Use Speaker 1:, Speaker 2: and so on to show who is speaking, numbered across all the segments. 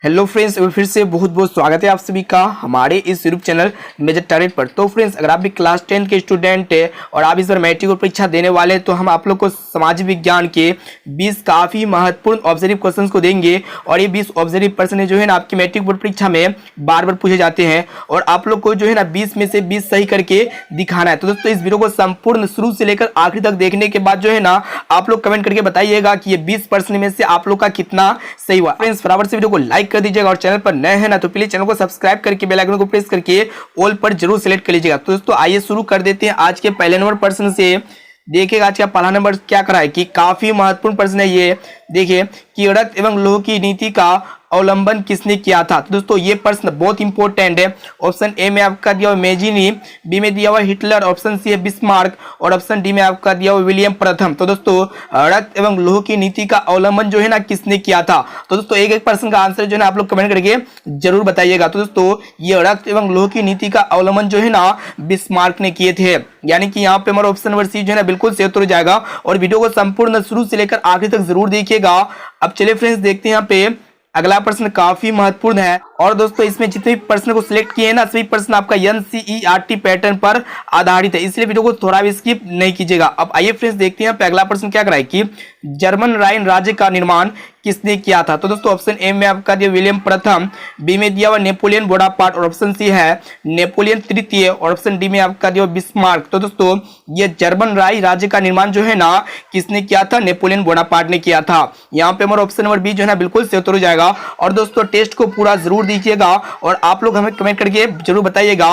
Speaker 1: Hello friends, फिर से बहुत बहुत स्वागत है आप सभी का हमारे इस यूट्यूब चैनल मेजर टारगेट पर। तो फ्रेंड्स, अगर आप भी क्लास 10 के स्टूडेंट है और आप इस बार मैट्रिक और परीक्षा देने वाले हैं तो हम आप लोग को सामाजिक विज्ञान के 20 काफ़ी महत्वपूर्ण ऑब्जर्विव क्वेश्चन को देंगे। और ये 20 ऑब्जर्विव प्रश्न जो है ना आपकी मैट्रिक बोर्ड परीक्षा में बार बार पूछे जाते हैं और आप लोग को जो है ना 20 में से 20 सही करके दिखाना है। तो दोस्तों, इस वीडियो को संपूर्ण शुरू से लेकर आखिरी तक देखने के बाद जो है ना आप लोग कमेंट करके बताइएगा कि ये 20 प्रश्न में से आप लोग का कितना सही हुआ। फ्रेंड्स, फटाफट से वीडियो को लाइक कर दीजिएगा और चैनल पर नए हैं ना तो प्लीज चैनल को सब्सक्राइब करके बेल आइकन को प्रेस करके ऑल पर जरूर सिलेक्ट कर लीजिएगा। तो दोस्तों, आइए शुरू कर देते हैं आज के पहले नंबर प्रश्न से। देखिएगा आज का पहला नंबर क्या करा है कि काफी महत्वपूर्ण प्रश्न है ये। देखिए कि रक्त एवं लोह की नीति का अवलंबन किसने किया था। तो दोस्तों, ये प्रश्न बहुत इंपॉर्टेंट है। ऑप्शन ए में आपका दिया हुआ मेजिनी, बी में दिया हुआ हिटलर, ऑप्शन सी है बिस्मार्क और ऑप्शन डी में आपका दिया हुआ विलियम प्रथम। तो दोस्तों, रक्त एवं लोह की नीति का अवलंबन जो है ना किसने किया था। तो दोस्तों, एक एक प्रश्न का आंसर जो है ना आप लोग कमेंट करके जरूर बताइएगा। तो दोस्तों, ये रक्त एवं लोह की नीति का अवलंबन जो है ना बिस्मार्क ने किए थे, यानी कि यहाँ पे हमारा ऑप्शन नंबर सी जो है ना बिल्कुल सही उत्तर हो जाएगा। और वीडियो को संपूर्ण शुरू से लेकर आखिरी तक जरूर देखिएगा। अब चलिए फ्रेंड्स, देखते हैं यहाँ पे अगला प्रश्न काफी महत्वपूर्ण है। और दोस्तों, इसमें जितने भी प्रश्न को सिलेक्ट किए हैं ना सभी प्रश्न आपका एनसीईआरटी पैटर्न पर आधारित है, इसलिए वीडियो को थोड़ा भी स्किप नहीं कीजिएगा। अब आइए फ्रेंड्स, देखते हैं अगला प्रश्न क्या कराए कि जर्मन राइन राज्य का निर्माण किसने किया था। तो दोस्तों, ऑप्शन ए में आपका दिया विलियम प्रथम, बी में दिया हुआ नेपोलियन बोनापार्ट और ऑप्शन सी है नेपोलियन तृतीय और ऑप्शन डी में आपका दिया बिस्मार्क। तो दोस्तों, ये जर्मन राय राज्य का निर्माण जो है ना किसने किया था, नेपोलियन बोनापार्ट ने किया था। यहाँ पे हमारा ऑप्शन नंबर बी जो है ना बिल्कुल सही उत्तर हो जाएगा। और दोस्तों, टेस्ट को पूरा जरूर दीजिएगा और आप लोग हमें कमेंट करके जरूर बताइएगा।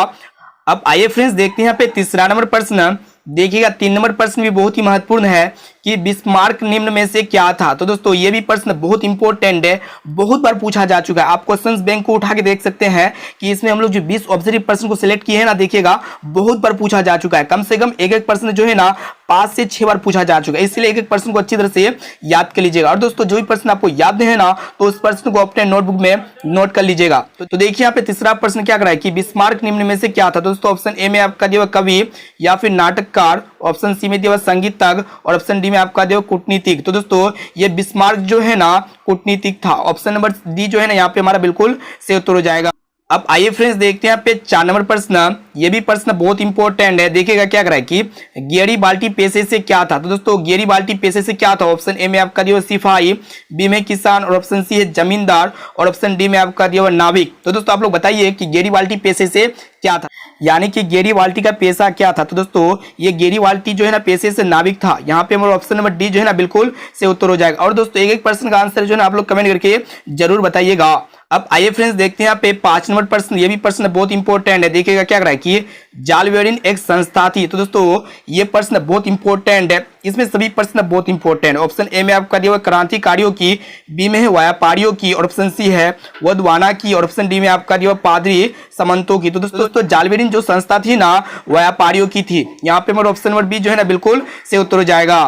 Speaker 1: अब आइए फ्रेंड्स, देखते हैं यहाँ पे तीसरा नंबर प्रश्न। देखिएगा 3 नंबर प्रश्न भी बहुत ही महत्वपूर्ण है कि बिस्मार्क निम्न में से क्या था। तो दोस्तों, ये भी प्रश्न बहुत इंपॉर्टेंट है, बहुत बार पूछा जा चुका है। आप क्वेश्चंस बैंक को उठा के देख सकते हैं कि इसमें हम लोग जो 20 ऑब्जर्विव प्रश्न को सिलेक्ट किए हैं ना, देखिएगा बहुत बार पूछा जा चुका है। कम से कम एक एक प्रश्न जो है ना 5 से 6 बार पूछा जा चुका है, इसलिए एक एक प्रश्न को अच्छी तरह से याद कर लीजिएगा। और दोस्तों, जो भी प्रश्न आपको याद है ना तो उस प्रश्न को अपने नोटबुक में नोट कर लीजिएगा। तो देखिए यहाँ पे तीसरा प्रश्न क्या कराए कि बिस्मार्क निम्न में से क्या था। दोस्तों, ऑप्शन ए में आपका दिया कवि या फिर नाटककार, ऑप्शन सी में दिया संगीतज्ञ और ऑप्शन डी में आपका दिया कूटनीतिक। तो दोस्तों, ये बिस्मार्क जो है ना कूटनीतिक था। ऑप्शन नंबर डी जो है ना यहाँ पे हमारा बिल्कुल सही उत्तर हो जाएगा। अब आइए फ्रेंड्स, देखते हैं यहाँ पे 4 नंबर प्रश्न। ये भी प्रश्न बहुत इंपॉर्टेंट है। देखिएगा क्या करा है कि गैरीबाल्टी पेशे से क्या था। तो दोस्तों, गैरीबाल्टी पेशे से क्या था। ऑप्शन ए में आपका दिया सिपाही, बी में किसान और ऑप्शन सी है जमींदार और ऑप्शन डी में आपका दिया नाविक। तो दोस्तों, आप लोग बताइए कि गैरीबाल्टी पेशे से क्या था, यानी कि गैरीबाल्टी का पेशा क्या था। तो दोस्तों, ये गैरीबाल्टी जो है ना पेशे से नाविक था। यहाँ पे हमारा ऑप्शन नंबर डी जो है ना बिल्कुल सही उत्तर हो जाएगा। और दोस्तों, एक एक प्रश्न का आंसर जो है ना आप लोग कमेंट करके जरूर बताइएगा। अब आइए फ्रेंड्स, देखते हैं यहाँ पे 5 नंबर प्रश्न। ये भी प्रश्न बहुत इंपॉर्टेंट है। देखिएगा क्या करा है कि जालवेरिन एक संस्था थी। तो दोस्तों, ये प्रश्न बहुत इंपॉर्टेंट है, इसमें सभी प्रश्न बहुत इंपॉर्टेंट है। ऑप्शन ए में आपका दिया क्रांतिकारियों की, बी में है व्यापारियों की और ऑप्शन सी है वधवाना की और ऑप्शन डी में आपका दिया पादरी समंतों की। तो दोस्तों, जालवेरिन जो संस्था थी ना व्यापारियों की थी। यहाँ पे हमारा ऑप्शन नंबर बी जो है ना बिल्कुल सही उत्तर हो जाएगा।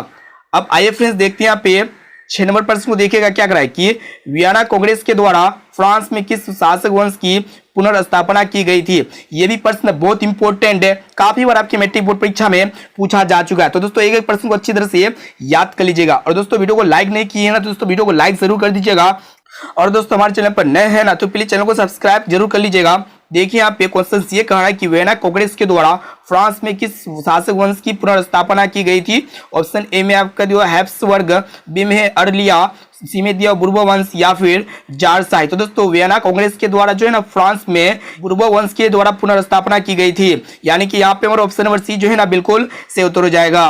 Speaker 1: अब आइए फ्रेंड्स, देखते हैं यहाँ पे 6 नंबर प्रश्न को। देखिएगा क्या करा है कि वियना कांग्रेस के द्वारा फ्रांस में किस शासक वंश की पुनर्स्थापना की गई थी। यह भी प्रश्न बहुत इंपॉर्टेंट है, काफी बार आपके मैट्रिक बोर्ड परीक्षा में पूछा जा चुका है। तो दोस्तों, एक एक प्रश्न को अच्छी तरह से याद कर लीजिएगा। और दोस्तों, वीडियो को लाइक नहीं किए हैं ना तो दोस्तों वीडियो को लाइक जरूर कर दीजिएगा। और दोस्तों, हमारे चैनल पर नए हैं ना तो प्लीज चैनल को सब्सक्राइब जरूर कर लीजिएगा। देखिए यहाँ पे क्वेश्चन ये कह रहा है कि वियना कांग्रेस के द्वारा फ्रांस में किस शासक वंश की पुनर्स्थापना की गई थी। ऑप्शन ए में आपका दिया हैब्सबर्ग, बी में है अर्लिया, सी में दिया बुर्बो वंश या फिर जारसाई। तो दोस्तों, वियना कांग्रेस के द्वारा जो है ना फ्रांस में बुर्बो वंश के द्वारा पुनर्स्थापना की गई थी, यानी कि यहाँ पे हमारा ऑप्शन नंबर सी जो है ना बिल्कुल सही उत्तर हो जाएगा।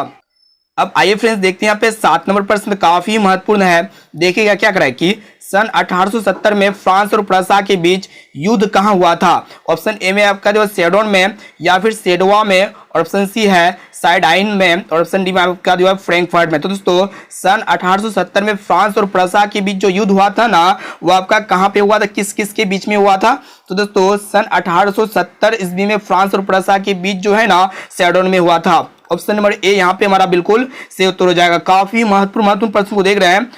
Speaker 1: अब आइए फ्रेंड्स, देखते हैं यहाँ पे 7 नंबर प्रश्न काफी महत्वपूर्ण है। देखिएगा क्या करा है कि सन 1870 में फ्रांस और प्रसा के बीच युद्ध कहाँ हुआ था। ऑप्शन ए में आपका जो सेडोन में या फिर सेडवा में और ऑप्शन सी है साइडाइन में और ऑप्शन डी में आपका जो है फ्रैंकफर्ट में। तो दोस्तों, सन 1870 में फ्रांस और प्रसा के बीच जो युद्ध हुआ था ना वो आपका कहाँ पे हुआ था, किस किस के बीच में हुआ था। तो दोस्तों, सन 1870 ईस्वी में फ्रांस और प्रसा के बीच जो है ना सेडोन में हुआ था। ऑप्शन नंबर ए यहाँ पे हमारा बिल्कुल सही उत्तर हो जाएगा। काफी महत्वपूर्ण प्रश्न को देख रहे हैं।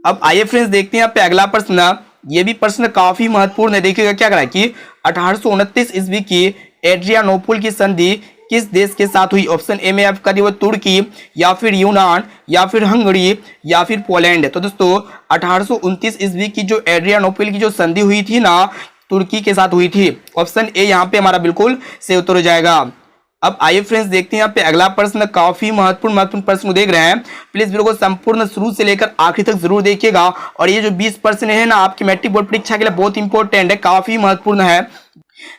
Speaker 1: अब आइए फ्रेंड्स, देखते हैं यहाँ पे अगला प्रश्न। ये भी प्रश्न काफी महत्वपूर्ण है। देखिएगा क्या करा है कि 1829 ईस्वी की एड्रियानोपुल की संधि किस देश के साथ हुई? ऑप्शन ए में आपका दिया तुर्की, या फिर यूनान, या फिर हंगरी, या फिर पोलैंड। तो दोस्तों 1829 ईस्वी की जो एड्रियानोपल की जो संधि हुई थी ना, तुर्की के साथ हुई थी। ऑप्शन ए यहाँ पे हमारा बिल्कुल सही उत्तर हो जाएगा। अब आइए फ्रेंड्स देखते हैं यहाँ पे अगला प्रश्न, काफी महत्वपूर्ण प्रश्न देख रहे हैं। प्लीज वीडियो को संपूर्ण शुरू से लेकर आखिर तक जरूर देखिएगा। और ये जो 20 प्रश्न है ना, आपकी मैट्रिक बोर्ड परीक्षा के लिए बहुत इंपॉर्टेंट है, काफी महत्वपूर्ण है।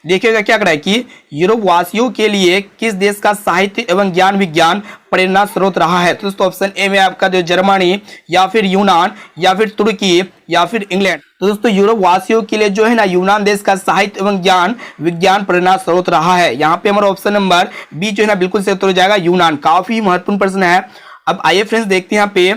Speaker 1: देखिएगा क्या करा है कि यूरोप वासियों के लिए किस देश का साहित्य एवं ज्ञान विज्ञान प्रेरणा स्रोत रहा है? तो दोस्तों ऑप्शन ए में आपका जो जर्मनी, या फिर यूनान, या फिर तुर्की, या फिर इंग्लैंड। तो दोस्तों यूरोप वासियों के लिए जो है ना, यूनान देश का साहित्य एवं ज्ञान विज्ञान प्रेरणा स्रोत रहा है। यहाँ पे हमारा ऑप्शन नंबर बी जो है ना बिल्कुल सही उत्तर हो जाएगा, यूनान। काफी महत्वपूर्ण प्रश्न है। अब आइए फ्रेंड्स देखते हैं यहाँ पे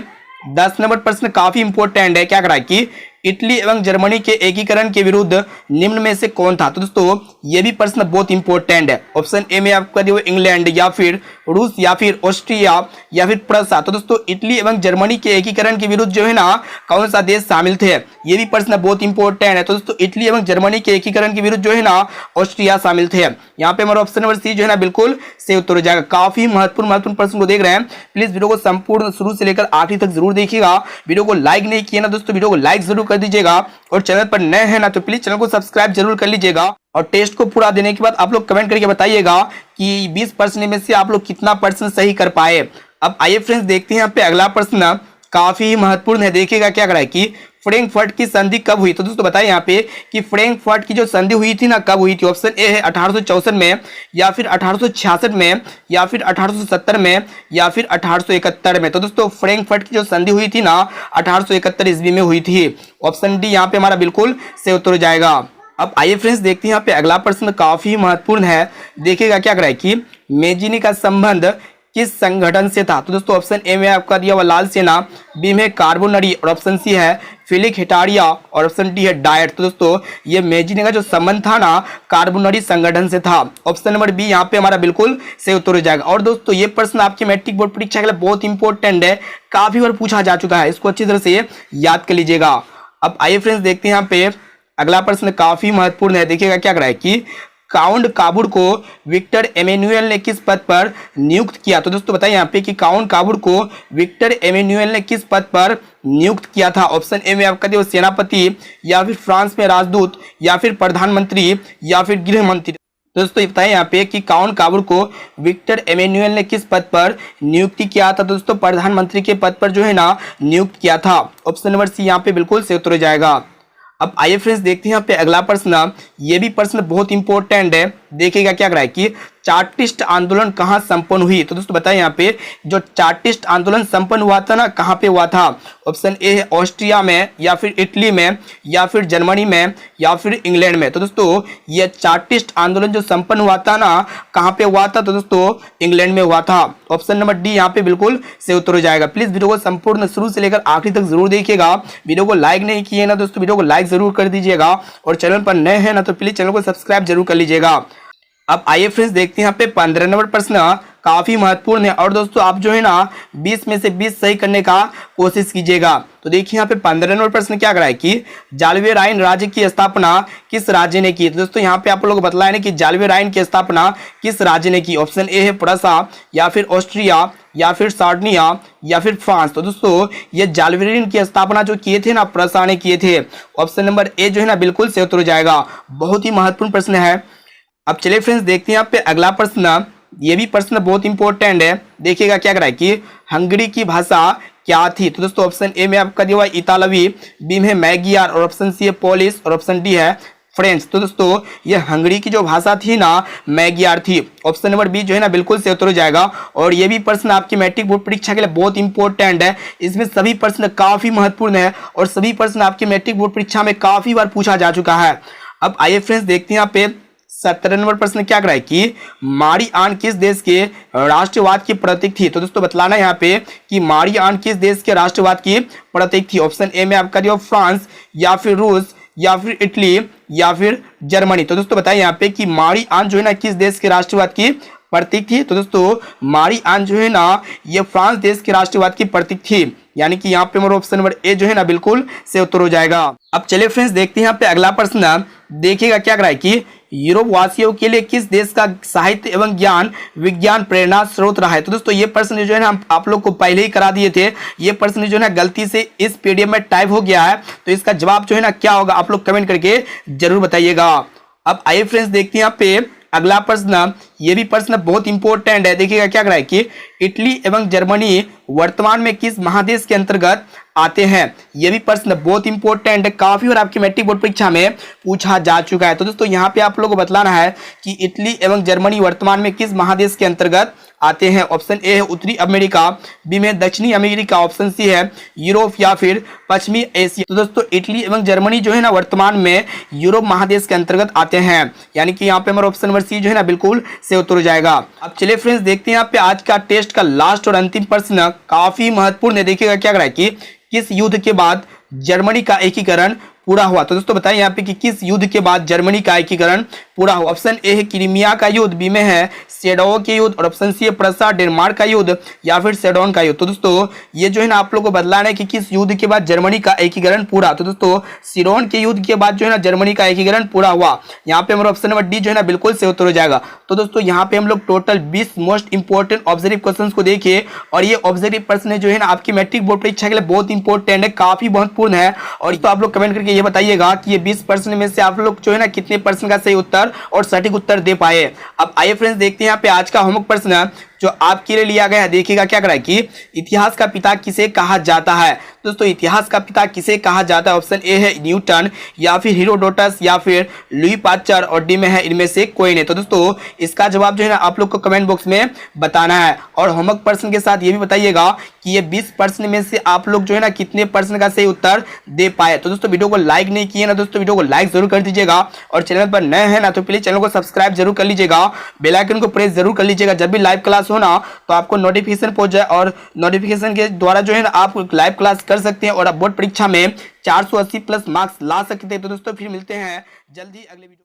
Speaker 1: 10 नंबर प्रश्न, काफी इंपॉर्टेंट है। क्या करा है कि इटली एवं जर्मनी के एकीकरण के विरुद्ध निम्न में से कौन था? तो दोस्तों ये भी प्रश्न बहुत इंपॉर्टेंट है। ऑप्शन ए में आपका दिया इंग्लैंड, या फिर रूस, या फिर ऑस्ट्रिया, या फिर प्रसा। तो दोस्तों इटली एवं जर्मनी के एकीकरण के विरुद्ध जो है ना, कौन सा देश शामिल थे? ये भी प्रश्न बहुत इंपॉर्टेंट है। तो दोस्तों इटली एवं जर्मनी के एकीकरण के विरुद्ध जो है ना, ऑस्ट्रिया शामिल थे। यहाँ पे हमारा ऑप्शन नंबर सी जो है ना बिल्कुल सही उत्तर हो जाएगा। काफी महत्वपूर्ण प्रश्न को देख रहे हैं। प्लीज वीडियो को संपूर्ण शुरू से लेकर आखिर तक जरूर देखिएगा। वीडियो को लाइक नहीं किया ना दोस्तों, वीडियो को लाइक जरूर कर दीजिएगा। और चैनल पर नए हैं ना तो प्लीज चैनल को सब्सक्राइब जरूर कर लीजिएगा। और टेस्ट को पूरा देने के बाद आप लोग कमेंट करके बताइएगा कि 20 प्रश्न में से आप लोग कितना प्रश्न सही कर पाए। अब आइए फ्रेंड्स देखते हैं यहाँ पे अगला प्रश्न, काफी महत्वपूर्ण है। देखिएगा क्या करा है कि फ्रैंकफर्ट की संधि कब हुई? तो दोस्तों बताइए यहाँ पे कि फ्रैंकफर्ट की जो संधि हुई थी ना, कब हुई थी? ऑप्शन ए है 1864 में, या फिर 1866 में, या फिर 1870 में, या फिर 1871 में। तो दोस्तों फ्रैंकफर्ट की जो संधि हुई थी ना, 1871 ईस्वी में हुई थी। ऑप्शन डी यहाँ पे हमारा बिल्कुल सही उत्तर हो जाएगा। अब आइए फ्रेंड्स देखते हैं यहाँ पे अगला प्रश्न, काफी महत्वपूर्ण है। देखिएगा क्या करा है कि मेजिनी का संबंध किस संगठन से था? तो दोस्तों ऑप्शन ए में आपका दिया हुआ लाल सेना, बी में कार्बोनरी, और ऑप्शन सी है फिलिक हिटारिया, और ऑप्शन डी है डाइट। तो दोस्तों ये मेजिनी का जो संबंध था ना, कार्बोनरी संगठन से था। ऑप्शन नंबर बी यहाँ पे हमारा बिल्कुल सही उत्तर हो जाएगा। और दोस्तों ये प्रश्न आपके मैट्रिक बोर्ड परीक्षा के लिए बहुत इंपॉर्टेंट है, काफी बार पूछा जा चुका है, इसको अच्छी तरह से याद कर लीजिएगा। अब आइए फ्रेंड्स देखते हैं यहाँ पे अगला प्रश्न, काफी महत्वपूर्ण है। देखिएगा क्या करा है कि काउंट काबुर को विक्टर एमेनुअल ने किस पद पर नियुक्त किया? तो दोस्तों बताइए यहाँ पे कि काउंट काबुर को विक्टर एमेनुअल ने किस पद पर नियुक्त किया था? ऑप्शन ए में आपका दिया सेनापति, या फिर फ्रांस में राजदूत, या फिर प्रधानमंत्री, या फिर गृह मंत्री। दोस्तों बताइए यहाँ पे कि काउंट काबुर को विक्टर एमेनुअल ने किस पद पर नियुक्ति किया था? दोस्तों प्रधानमंत्री के पद पर जो है ना नियुक्त किया था। ऑप्शन नंबर सी यहाँ पे बिल्कुल सही उत्तर हो जाएगा। अब आइए फ्रेंड्स देखते हैं यहाँ पे अगला प्रश्न, ये भी प्रश्न बहुत इंपॉर्टेंट है। देखिएगा क्या करा है कि चार्टिस्ट आंदोलन कहाँ संपन्न हुई? तो दोस्तों बताइए यहाँ पे जो चार्टिस्ट आंदोलन संपन्न हुआ था ना, कहाँ पे हुआ था? ऑप्शन ए है ऑस्ट्रिया में, या फिर इटली में, या फिर जर्मनी में, या फिर इंग्लैंड में। तो दोस्तों ये चार्टिस्ट आंदोलन जो संपन्न हुआ था ना, कहाँ पे हुआ था? तो दोस्तों इंग्लैंड में हुआ था। ऑप्शन नंबर डी यहाँ पे बिल्कुल सही उत्तर हो जाएगा। प्लीज वीडियो को संपूर्ण शुरू से लेकर आखिर तक जरूर देखिएगा। वीडियो को लाइक नहीं किए ना दोस्तों, वीडियो को लाइक जरूर कर दीजिएगा। और चैनल पर नए हैं ना तो प्लीज चैनल को सब्सक्राइब जरूर कर लीजिएगा। अब आइए फ्रेंड्स देखते हैं यहाँ पे 15 नंबर प्रश्न, काफी महत्वपूर्ण है। और दोस्तों आप जो है ना 20 में से 20 सही करने का कोशिश कीजिएगा। तो देखिए यहाँ पे 15 नंबर प्रश्न क्या करा है कि जालवे राइन राज्य की स्थापना किस राज्य ने की? तो दोस्तों यहाँ पे आप लोग बतलाए ना कि जालवे राइन की स्थापना किस राज्य ने की? ऑप्शन ए है प्रसा, या फिर ऑस्ट्रिया, या फिर सार्डिनिया, या फिर फ्रांस। तो दोस्तों ये जालवे राइन की स्थापना जो किए थे ना, प्रसा ने किए थे। ऑप्शन नंबर ए जो है ना बिल्कुल सही उत्तर हो जाएगा। बहुत ही महत्वपूर्ण प्रश्न है। अब चलिए फ्रेंड्स देखते हैं यहाँ पे अगला प्रश्न, ये भी प्रश्न बहुत इंपॉर्टेंट है। देखिएगा क्या करा है कि हंगरी की भाषा क्या थी? तो दोस्तों ऑप्शन ए में आपका दिया हुआ इतालवी, बी में मैगियार, और ऑप्शन सी है पोलिश, और ऑप्शन डी है फ्रेंच। तो दोस्तों ये हंगरी की जो भाषा थी ना, मैगियार थी। ऑप्शन नंबर बी जो है ना बिल्कुल सही उत्तर हो जाएगा। और ये भी प्रश्न आपकी मैट्रिक बोर्ड परीक्षा के लिए बहुत इंपॉर्टेंट है। इसमें सभी प्रश्न काफी महत्वपूर्ण है, और सभी प्रश्न आपकी मैट्रिक बोर्ड परीक्षा में काफी बार पूछा जा चुका है। अब आइए फ्रेंड्स देखते हैं यहाँ पे 17 नंबर प्रश्न क्या करा है कि मारी आन किस देश के राष्ट्रवाद की प्रतीक थी? तो दोस्तों बतलाना यहाँ पे कि मारी आन किस देश के राष्ट्रवाद की प्रतीक थी? ऑप्शन ए में आपका दिया फ्रांस, या फिर रूस, या फिर इटली, या फिर जर्मनी। तो दोस्तों बताइए यहाँ पे कि मारी आन जो है ना किस देश के राष्ट्रवाद की प्रतीक थी? तो दोस्तों मारी आन जो है ना ये फ्रांस देश के राष्ट्रवाद की प्रतीक थी। यानी कि यहाँ पे हमारा ऑप्शन नंबर ए जो है ना बिल्कुल सही उत्तर हो जाएगा। अब चलिए फ्रेंड्स देखते हैं यहाँ पे अगला प्रश्न। देखिएगा क्या करा है कि यूरोप वासियों के लिए किस देश का साहित्य एवं ज्ञान विज्ञान प्रेरणा स्रोत रहा है। तो दोस्तों ये प्रश्न जो है ना हम आप लोग को पहले ही करा दिए थे, ये प्रश्न जो है ना गलती से इस पीडीएफ में टाइप हो गया है, तो इसका जवाब जो है ना क्या होगा आप लोग कमेंट करके जरूर बताइएगा। अब आइए फ्रेंड्स देखते हैं यहाँ पे अगला प्रश्न, ये भी प्रश्न बहुत इंपॉर्टेंट है। देखिएगा क्या कह रहा है कि इटली एवं जर्मनी वर्तमान में किस महादेश के अंतर्गत आते हैं। ये भी प्रश्न बहुत इंपॉर्टेंट है, काफी और आपकी मैट्रिक बोर्ड परीक्षा में पूछा जा चुका है। तो दोस्तों यहाँ पे आप लोगों को बतलाना है कि इटली एवं जर्मनी वर्तमान में किस महादेश के अंतर्गत आते हैं। ऑप्शन ए है उत्तरी अमेरिका, बी में दक्षिणी अमेरिका, ऑप्शन सी है यूरोप या फिर पश्चिमी एशिया। तो दोस्तों इटली एवं जर्मनी जो है ना वर्तमान में यूरोप महादेश के अंतर्गत आते हैं, यानी कि यहाँ पे हमारा ऑप्शन नंबर सी जो है ना बिल्कुल से उत्तर हो जाएगा। अब चलिए फ्रेंड्स देखते हैं यहाँ पे आज का टेस्ट का लास्ट और अंतिम प्रश्न, काफी महत्वपूर्ण है। देखिएगा क्या कह रहा है कि किस युद्ध के बाद जर्मनी का एकीकरण पूरा हुआ। तो दोस्तों बताइए यहाँ पे कि किस युद्ध के बाद जर्मनी का एकीकरण पूरा हुआ। ऑप्शन ए है क्रीमिया का युद्ध, बी में है सेडो के युद्ध, और ऑप्शन सी है प्रसा डेनमार्क का युद्ध या फिर सेडोन का युद्ध। तो दोस्तों ये जो है ना आप लोग को बदलाना है कि किस युद्ध के बाद जर्मनी का एकीकरण पूरा। तो दोस्तों सिडोन के युद्ध के बाद जो है ना जर्मनी का एकीकरण पूरा हुआ। यहाँ पे हमारा ऑप्शन नंबर डी जो है ना बिल्कुल से उत्तर हो जाएगा। तो दोस्तों यहाँ पे हम लोग total 20 most important observe question को देखिए, और ये ऑब्जर्व प्रश्न जो है ना आपकी मैट्रिक बोर्ड परीक्षा के लिए बहुत इंपॉर्टेंट है, काफी महत्वपूर्ण है। और तो आप लोग कमेंट करके ये बताइएगा कि ये 20% में से आप लोग जो है ना कितने परसेंट का सही उत्तर और सटीक उत्तर दे पाए। अब आइए फ्रेंड्स देखते हैं यहाँ पे आज का होमवर्क प्रश्न जो आपके लिए लिया गया है। देखिएगा क्या करा है कि इतिहास का पिता किसे कहा जाता है। दोस्तों इतिहास का पिता किसे कहा जाता है। ऑप्शन ए है न्यूटन, या फिर हेरोडोटस, या फिर लुई पास्चर, और डी में है इनमें से कोई नहीं। तो दोस्तों इसका जवाब जो है ना आप लोग को कमेंट बॉक्स में बताना है, और होमवर्क प्रश्न के साथ ये भी बताइएगा कि ये 20% में से आप लोग जो है ना कितने परसेंट का सही उत्तर दे पाए। तो दोस्तों वीडियो को लाइक नहीं किए ना दोस्तों, वीडियो को लाइक जरूर कर दीजिएगा, और चैनल पर नए हैं ना तो प्लीज चैनल को सब्सक्राइब जरूर कर लीजिएगा, बेल आइकन को प्रेस जरूर कर लीजिएगा, जब भी लाइव क्लास हो ना तो आपको नोटिफिकेशन पहुंच जाए, और नोटिफिकेशन के द्वारा जो है ना आप लाइव क्लास कर सकते हैं और आप बोर्ड परीक्षा में 480 प्लस मार्क्स ला सकते हैं। तो दोस्तों फिर मिलते हैं जल्दी अगले वीडियो।